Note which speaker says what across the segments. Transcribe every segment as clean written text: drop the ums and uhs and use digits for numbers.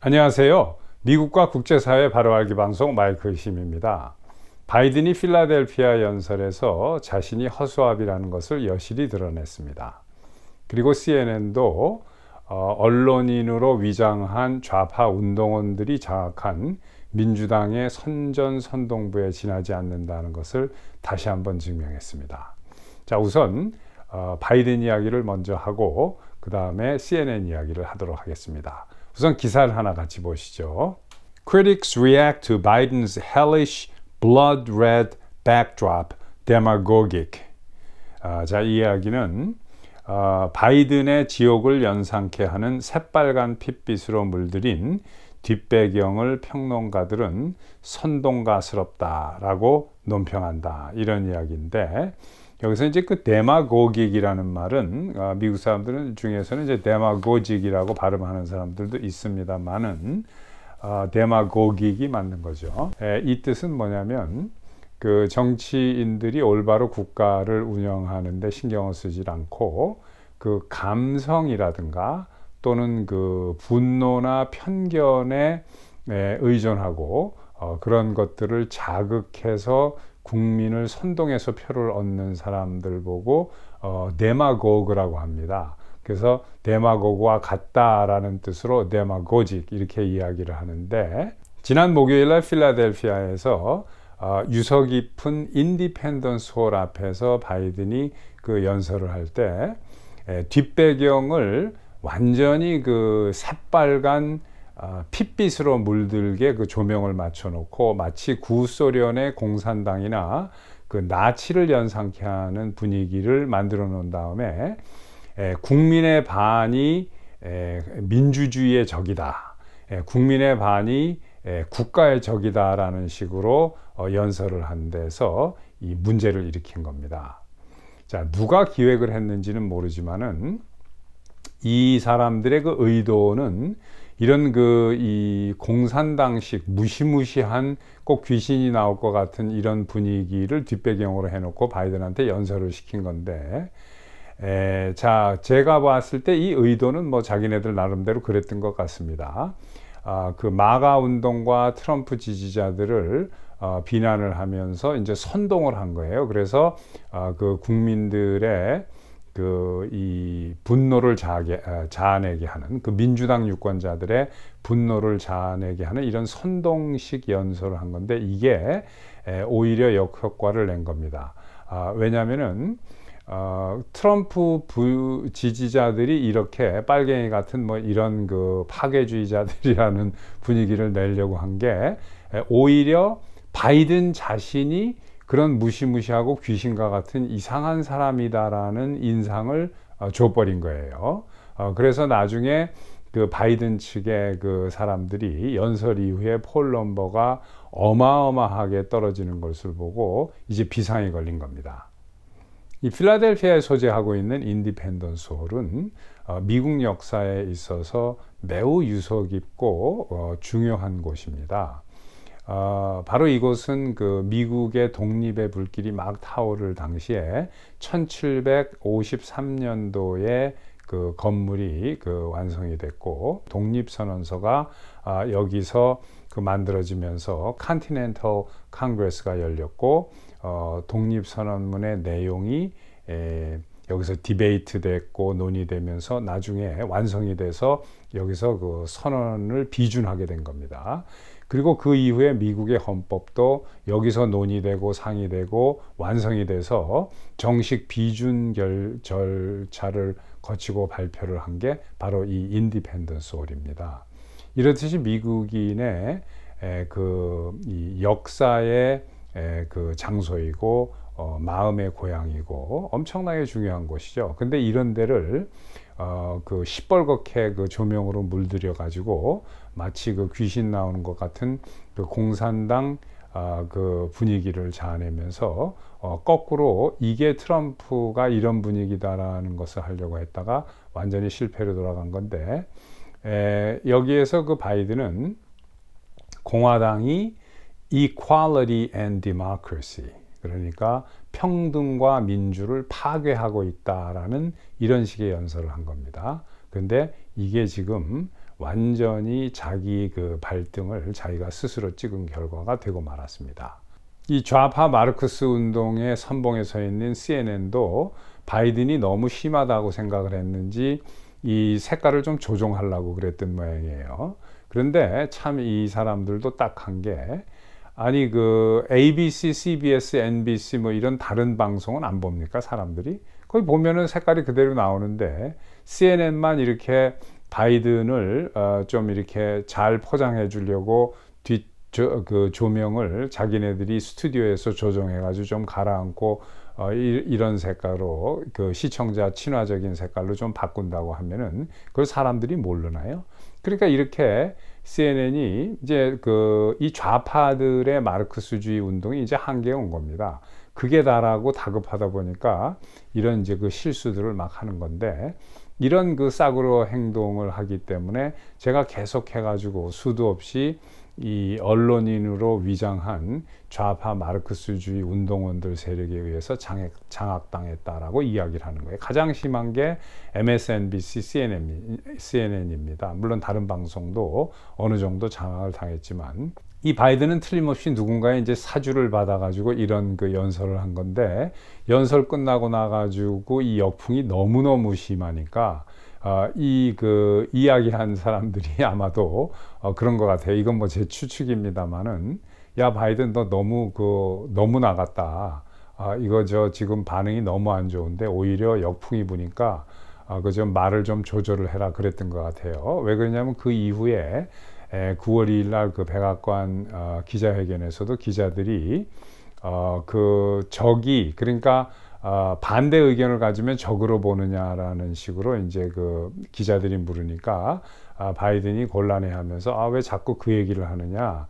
Speaker 1: 안녕하세요. 미국과 국제사회 바로알기 방송 마이클 힘입니다. 바이든이 필라델피아 연설에서 자신이 허수아비라는 것을 여실히 드러냈습니다. 그리고 CNN도 언론인으로 위장한 좌파 운동원들이 장악한 민주당의 선전선동부에 지나지 않는다는 것을 다시 한번 증명했습니다. 자, 우선 바이든 이야기를 먼저 하고 그 다음에 CNN 이야기를 하도록 하겠습니다. 우선 기사를 하나 같이 보시죠. Critics react to Biden's hellish blood-red backdrop demagogic. 자, 이 이야기는 바이든의 지옥을 연상케 하는 새빨간 핏빛으로 물들인 뒷배경을 평론가들은 선동가스럽다라고 논평한다. 이런 이야기인데 여기서 이제 그 데마고직이라는 말은 미국 사람들 중에서는 이제 데마고직이라고 발음하는 사람들도 있습니다만은 데마고직이 맞는 거죠. 이 뜻은 뭐냐면 그 정치인들이 올바로 국가를 운영하는데 신경을 쓰지 않고 그 감성이라든가 또는 그 분노나 편견에 의존하고 그런 것들을 자극해서 국민을 선동해서 표를 얻는 사람들 보고 데마고그라고 합니다. 그래서 데마고그와 같다라는 뜻으로 데마고직 이렇게 이야기를 하는데 지난 목요일날 필라델피아에서 유서 깊은 인디펜던스 홀 앞에서 바이든이 그 연설을 할 때 뒷배경을 완전히 그 새빨간 핏빛으로 물들게 그 조명을 맞춰놓고 마치 구소련의 공산당이나 그 나치를 연상케 하는 분위기를 만들어 놓은 다음에 국민의 반이 민주주의의 적이다, 국민의 반이 국가의 적이다라는 식으로 연설을 한 데서 이 문제를 일으킨 겁니다. 자, 누가 기획을 했는지는 모르지만은 이 사람들의 그 의도는 이런 이 공산당식 무시무시한 꼭 귀신이 나올 것 같은 이런 분위기를 뒷배경으로 해놓고 바이든한테 연설을 시킨 건데, 자, 제가 봤을 때 이 의도는 뭐 자기네들 나름대로 그랬던 것 같습니다. 그 마가 운동과 트럼프 지지자들을 비난을 하면서 이제 선동을 한 거예요. 그래서 그 국민들의 이 분노를 자아내게 하는 그 민주당 유권자들의 분노를 자아내게 하는 이런 선동식 연설을 한 건데 이게 오히려 역효과를 낸 겁니다. 왜냐하면은 트럼프 지지자들이 이렇게 빨갱이 같은 뭐 이런 그 파괴주의자들이라는 분위기를 내려고 한 게 오히려 바이든 자신이 그런 무시무시하고 귀신과 같은 이상한 사람이다라는 인상을 줘버린 거예요. 그래서 나중에 그 바이든 측의 그 사람들이 연설 이후에 폴 넘버가 어마어마하게 떨어지는 것을 보고 이제 비상이 걸린 겁니다. 이 필라델피아에 소재하고 있는 인디펜던스 홀은 미국 역사에 있어서 매우 유서 깊고 중요한 곳입니다. 바로 이곳은 그 미국의 독립의 불길이 막 타오를 당시에 1753년도에 그 건물이 그 완성이 됐고 독립선언서가 여기서 그 만들어지면서 컨티넨털 컨그레스가 열렸고 독립선언문의 내용이 여기서 디베이트 됐고 논의되면서 나중에 완성이 돼서 여기서 그 선언을 비준하게 된 겁니다. 그리고 그 이후에 미국의 헌법도 여기서 논의되고 상의되고 완성이 돼서 정식 비준 절차를 거치고 발표를 한 게 바로 이 인디펜던스 홀입니다. 이렇듯이 미국인의 이 역사의 그 장소이고 마음의 고향이고 엄청나게 중요한 곳이죠. 근데 이런 데를 그 시뻘겋게 그 조명으로 물들여 가지고 마치 그 귀신 나오는 것 같은 그 공산당 그 분위기를 자아내면서 거꾸로 이게 트럼프가 이런 분위기다라는 것을 하려고 했다가 완전히 실패로 돌아간 건데 여기에서 그 바이든은 공화당이 equality and democracy, 그러니까 평등과 민주를 파괴하고 있다라는 이런 식의 연설을 한 겁니다. 그런데 이게 지금 완전히 자기 그 발등을 자기가 스스로 찍은 결과가 되고 말았습니다. 이 좌파 마르크스 운동의 선봉에 서 있는 CNN도 바이든이 너무 심하다고 생각을 했는지 이 색깔을 좀 조정하려고 그랬던 모양이에요. 그런데 참 이 사람들도 딱한 게, 아니 그 ABC, CBS, NBC 뭐 이런 다른 방송은 안 봅니까 사람들이? 거기 보면은 색깔이 그대로 나오는데 CNN만 이렇게 바이든을 좀 이렇게 잘 포장해 주려고 그 조명을 자기네들이 스튜디오에서 조정해 가지고 좀 가라앉고 이런 색깔로 그 시청자 친화적인 색깔로 좀 바꾼다고 하면은 그걸 사람들이 모르나요? 그러니까 이렇게 CNN이 이제 이 좌파들의 마르크스주의 운동이 이제 한계에 온 겁니다. 그게 다라고 다급하다 보니까 이런 이제 그 실수들을 막 하는 건데, 이런 그 싸구려 행동을 하기 때문에 제가 계속 해가지고 수도 없이 이 언론인으로 위장한 좌파 마르크스주의 운동원들 세력에 의해서 장악당했다라고 이야기를 하는 거예요. 가장 심한 게 MSNBC, CNN입니다. 물론 다른 방송도 어느 정도 장악을 당했지만, 이 바이든은 틀림없이 누군가의 이제 사주를 받아가지고 이런 그 연설을 한 건데, 연설 끝나고 나가지고 이 역풍이 너무너무 심하니까 이야기한 사람들이 아마도 그런 것 같아요. 이건 뭐 제 추측입니다만은, 야 바이든 너 너무 나갔다. 이거 지금 반응이 너무 안 좋은데 오히려 역풍이 부니까 좀 말을 좀 조절을 해라 그랬던 것 같아요. 왜 그러냐면 그 이후에 9월 2일 날 그 백악관 기자회견에서도 기자들이 그러니까 반대 의견을 가지면 적으로 보느냐라는 식으로 이제 그 기자들이 물으니까 바이든이 곤란해하면서 왜 자꾸 그 얘기를 하느냐,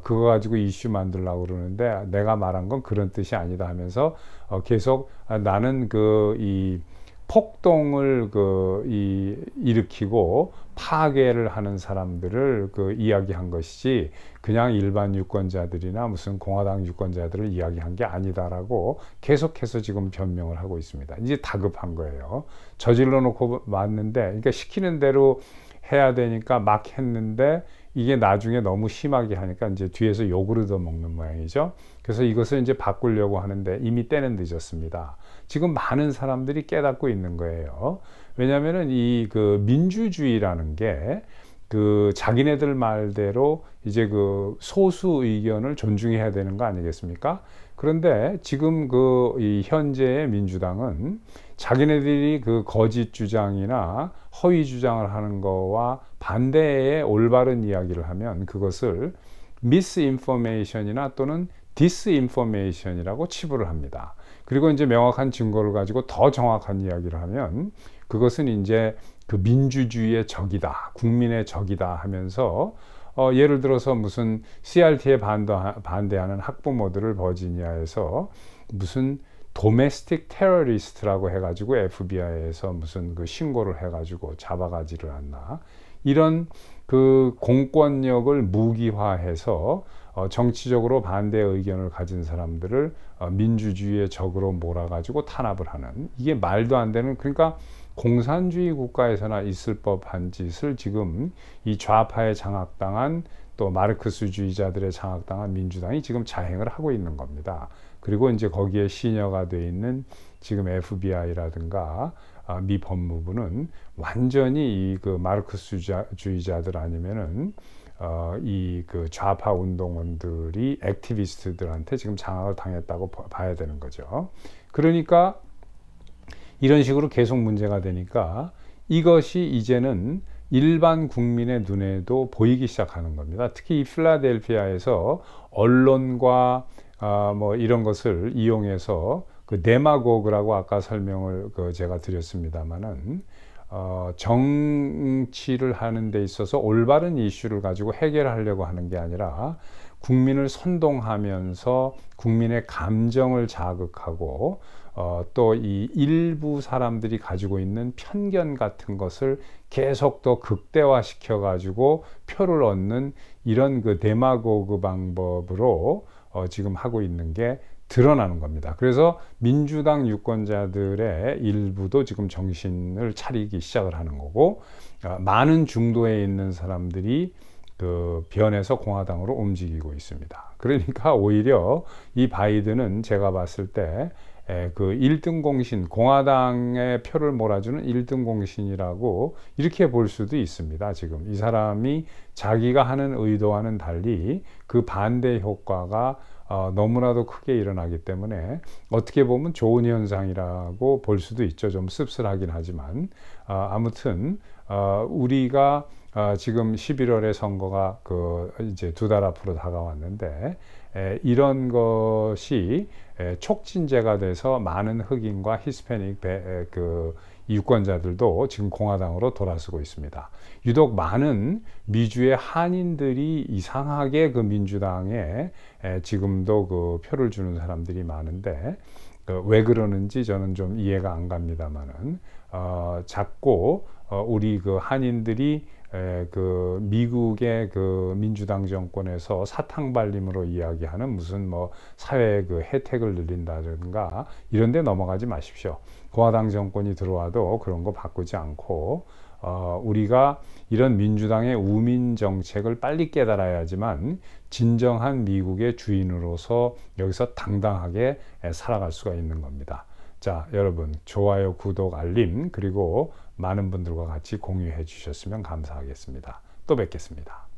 Speaker 1: 그거 가지고 이슈 만들려고 그러는데 내가 말한 건 그런 뜻이 아니다 하면서 계속 나는 이 폭동을 일으키고 파괴를 하는 사람들을 이야기한 것이지 그냥 일반 유권자들이나 무슨 공화당 유권자들을 이야기한 게 아니다라고 계속해서 지금 변명을 하고 있습니다. 이제 다급한 거예요. 저질러 놓고 왔는데, 그러니까 시키는 대로 해야 되니까 막 했는데 이게 나중에 너무 심하게 하니까 이제 뒤에서 욕을 얻어먹는 모양이죠. 그래서 이것을 이제 바꾸려고 하는데 이미 때는 늦었습니다. 지금 많은 사람들이 깨닫고 있는 거예요. 왜냐하면은 민주주의라는 게 자기네들 말대로 이제 소수 의견을 존중해야 되는 거 아니겠습니까? 그런데 지금 이 현재의 민주당은 자기네들이 거짓 주장이나 허위 주장을 하는 거와 반대의 올바른 이야기를 하면 그것을 미스인포메이션이나 또는 디스인포메이션이라고 치부를 합니다. 그리고 이제 명확한 증거를 가지고 더 정확한 이야기를 하면 그것은 이제 민주주의의 적이다, 국민의 적이다 하면서 예를 들어서 무슨 CRT에 반대하는 학부모들을 버지니아에서 무슨 도메스틱 테러리스트라고 해가지고 FBI에서 무슨 신고를 해가지고 잡아가지를 않나, 이런 공권력을 무기화해서 정치적으로 반대 의견을 가진 사람들을 민주주의의 적으로 몰아가지고 탄압을 하는, 이게 말도 안 되는, 그러니까 공산주의 국가에서나 있을 법한 짓을 지금 이 좌파에 장악당한 또 마르크스주의자들의 장악당한 민주당이 지금 자행을 하고 있는 겁니다. 그리고 이제 거기에 시녀가 돼 있는 지금 FBI라든가 미 법무부는 완전히 마르크스주의자들 아니면은 좌파 운동원들이 액티비스트들한테 지금 장악을 당했다고 봐야 되는 거죠. 그러니까 이런 식으로 계속 문제가 되니까 이것이 이제는 일반 국민의 눈에도 보이기 시작하는 겁니다. 특히 이 필라델피아에서 언론과 뭐 이런 것을 이용해서 데마고그라고 아까 설명을 제가 드렸습니다만은 정치를 하는 데 있어서 올바른 이슈를 가지고 해결하려고 하는 게 아니라 국민을 선동하면서 국민의 감정을 자극하고 또 이 일부 사람들이 가지고 있는 편견 같은 것을 계속 더 극대화시켜 가지고 표를 얻는 이런 데마고그 방법으로 지금 하고 있는 게 드러나는 겁니다. 그래서 민주당 유권자들의 일부도 지금 정신을 차리기 시작을 하는 거고, 많은 중도에 있는 사람들이 그 변해서 공화당으로 움직이고 있습니다. 그러니까 오히려 이 바이든은 제가 봤을 때 그 1등 공신, 공화당의 표를 몰아주는 1등 공신이라고 이렇게 볼 수도 있습니다. 지금 이 사람이 자기가 하는 의도와는 달리 그 반대 효과가 너무나도 크게 일어나기 때문에 어떻게 보면 좋은 현상이라고 볼 수도 있죠. 좀 씁쓸하긴 하지만 아무튼 우리가 지금 11월에 선거가 이제 2달 앞으로 다가왔는데 이런 것이 촉진제가 돼서 많은 흑인과 히스패닉 유권자들도 지금 공화당으로 돌아서고 있습니다. 유독 많은 미주의 한인들이 이상하게 그 민주당에 지금도 그 표를 주는 사람들이 많은데 왜 그러는지 저는 좀 이해가 안 갑니다만은 자꾸 우리 그 한인들이 그 미국의 그 민주당 정권에서 사탕 발림으로 이야기하는 무슨 뭐 사회 그 혜택을 늘린다든가 이런 데 넘어가지 마십시오. 공화당 정권이 들어와도 그런 거 바꾸지 않고 우리가 이런 민주당의 우민 정책을 빨리 깨달아야지만 진정한 미국의 주인으로서 여기서 당당하게 살아갈 수가 있는 겁니다. 자, 여러분 좋아요, 구독, 알림 그리고 많은 분들과 같이 공유해 주셨으면 감사하겠습니다. 또 뵙겠습니다.